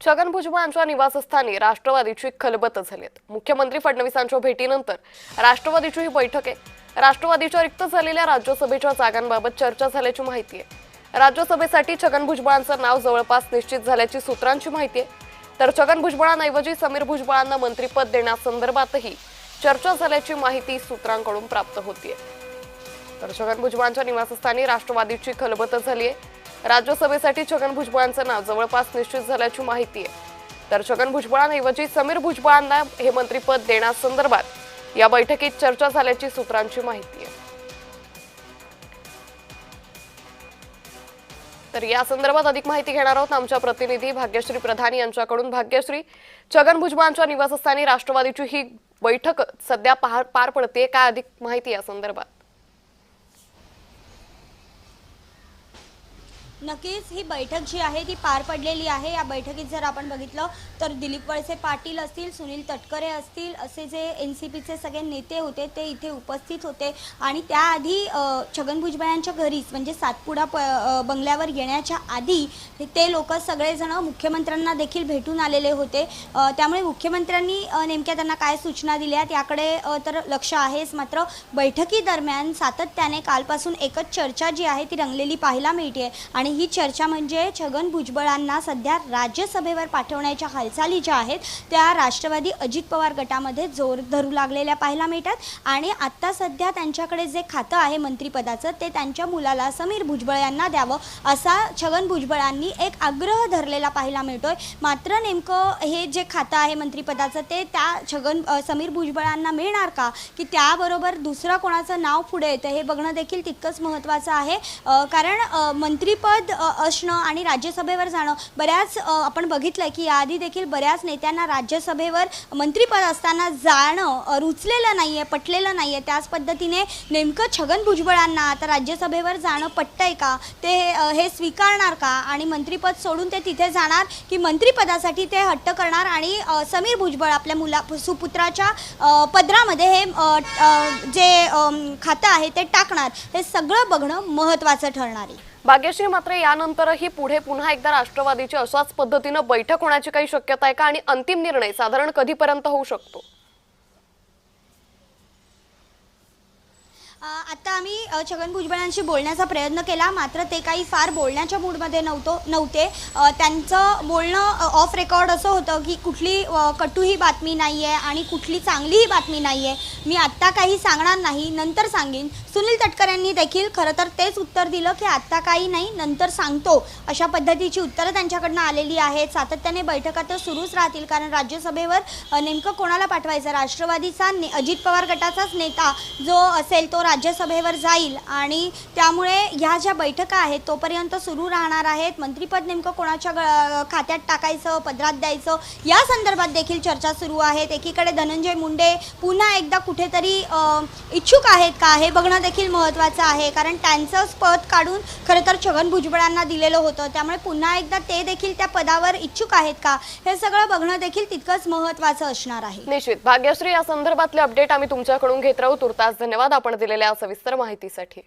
छगन भुजबळांच्या निवासस्थानी राष्ट्रवादीची खलबत झाली आहे। मुख्यमंत्री फडणवीसांच्या भेटीनंतर राष्ट्रवादीची ही बैठक आहे। राष्ट्रवादीच्या रिक्त झालेल्या राज्यसभेच्या जागांबाबत चर्चा झाल्याची माहिती आहे। राज्यसभेसाठी छगन भुजबळांचं नाव जवळपास निश्चित झाल्याची सूत्रांची माहिती आहे। तर छगन भुजबळांऐवजी समीर भुजबळांना मंत्रिपद देण्यासंदर्भातही चर्चा झाल्याची माहिती सूत्रांकडून प्राप्त होतीये। तर छगन भुजबळांच्या निवासस्थानी राष्ट्रवादीची खलबत झाली आहे। राज्यसभेसाठी छगन भुजबळांचं नाव जवळपास निश्चित झाल्याची माहिती आहे। तर छगन भुजबळांऐवजी समीर भुजबळांना हे मंत्रिपद देण्यासंदर्भात या बैठकीत चर्चा झाल्याची सूत्रांची माहिती आहे। तर या संदर्भात अधिक माहिती घेणार आहोत आमच्या प्रतिनिधी भाग्यश्री प्रधान यांच्याकडून। भाग्यश्री, छगन भुजबळांच्या निवासस्थानी राष्ट्रवादीची ही बैठक सध्या पार पडते, काय अधिक माहिती या संदर्भात? नक्कीच ही बैठक जी आहे ती पार पडलेली आहे। या बैठकीत जर आपण बघितलं तर दिलीप वळसे पाटील असतील, सुनील तटकरे असतील, असे जे एनसीपीचे सगळे नेते होते ते इथे उपस्थित होते। आणि त्याआधी छगन भुजबळांच्या घरीच म्हणजे सातपुडा बंगल्यावर येण्याच्या आधी ते लोक सगळेजण मुख्यमंत्र्यांना देखील भेटून आलेले होते। त्यामुळे मुख्यमंत्र्यांनी नेमक्या त्यांना काय सूचना दिल्या याकडे तर लक्ष आहेच। मात्र बैठकीदरम्यान सातत्याने कालपासून एकच चर्चा जी आहे ती रंगलेली पाहायला मिळते आणि ही चर्चा म्हणजे छगन भुजबळांना सध्या राज्यसभेवर पाठवण्याच्या हालचाली ज्या आहेत त्या राष्ट्रवादी अजित पवार गटामध्ये जोर धरू लागलेल्या पाहायला मिळतात। आणि आता सध्या त्यांच्याकडे जे खातं आहे मंत्रिपदाचं ते त्यांच्या मुलाला समीर भुजबळ यांना द्यावं असा छगन भुजबळांनी एक आग्रह धरलेला पाहायला मिळतोय। मात्र नेमकं हे जे खातं आहे मंत्रिपदाचं ते त्या समीर भुजबळांना मिळणार का, की त्याबरोबर दुसरा कोणाचं नाव पुढे येतं हे बघणं देखील तितकंच महत्त्वाचं आहे। कारण मंत्रिपद असणं आणि राज्यसभेवर जाणं बऱ्याच आपण बघितलंय की याआधी देखील बऱ्याच नेत्यांना राज्यसभेवर मंत्रिपद असताना जाणं रुचलेलं नाहीये, पटलेलं नाहीये। त्याच पद्धतीने नेमकं छगन भुजबळांना आता राज्यसभेवर जाणं पटतंय का, ते हे स्वीकारणार का आणि मंत्रिपद सोडून ते तिथे जाणार की मंत्रिपदासाठी ते हट्ट करणार आणि समीर भुजबळ आपल्या सुपुत्राच्या पदरामध्ये हे जे खातं आहे ते टाकणार, हे सगळं बघणं महत्त्वाचं ठरणार आहे। भाग्यश्री, मात्र यानंतरही पुढे पुन्हा एकदा राष्ट्रवादीची अशाच पद्धतीने बैठक होण्याची काही शक्यता आहे का आणि अंतिम निर्णय साधारण कधीपर्यंत होऊ शकतो? आता आम्ही छगन भुजबळांशी बोलण्याचा प्रयत्न केला, मात्र ते काही फार बोलण्याच्या मूडमध्ये नव्हते। त्यांचं बोलणं ऑफ रेकॉर्ड असं होतं की कुठली कटूही बातमी नाही आहे आणि कुठली चांगलीही बातमी नाही आहे, मी आत्ता काही सांगणार नाही, नंतर सांगेन। सुनील तटकरेंनी देखील खरं तर तेच उत्तर दिलं की आत्ता काही नाही, नंतर सांगतो, अशा पद्धतीची उत्तरं त्यांच्याकडनं आलेली आहेत। सातत्याने बैठका तर सुरूच राहतील, कारण राज्यसभेवर नेमकं कोणाला पाठवायचं, राष्ट्रवादीचा अजित पवार गटाचाच नेता जो असेल तो राज्यसभेवर जाईल आणि त्यामुळे ह्या ज्या बैठका आहेत तोपर्यंत सुरू राहणार आहेत। मंत्रिपद नेमकं कोणाच्या खात्यात टाकायचं, पदरात द्यायचं या संदर्भात देखील चर्चा सुरू आहेत। एकीकडे धनंजय मुंडे पुन्हा एकदा कुठेतरी इच्छुक आहेत का हे बघणं देखील महत्त्वाचं आहे, कारण त्यांचंच पद काढून खरं तर छगन भुजबळांना दिलेलं होतं। त्यामुळे पुन्हा एकदा ते देखील त्या पदावर इच्छुक आहेत का हे सगळं बघणं देखील तितकंच महत्त्वाचं असणार आहे। निश्चित भाग्यश्री, या संदर्भातले अपडेट आम्ही तुमच्याकडून घेत राहू। तुर्तास धन्यवाद आपण दिलेल्या सविस्तर माहितीसाठी।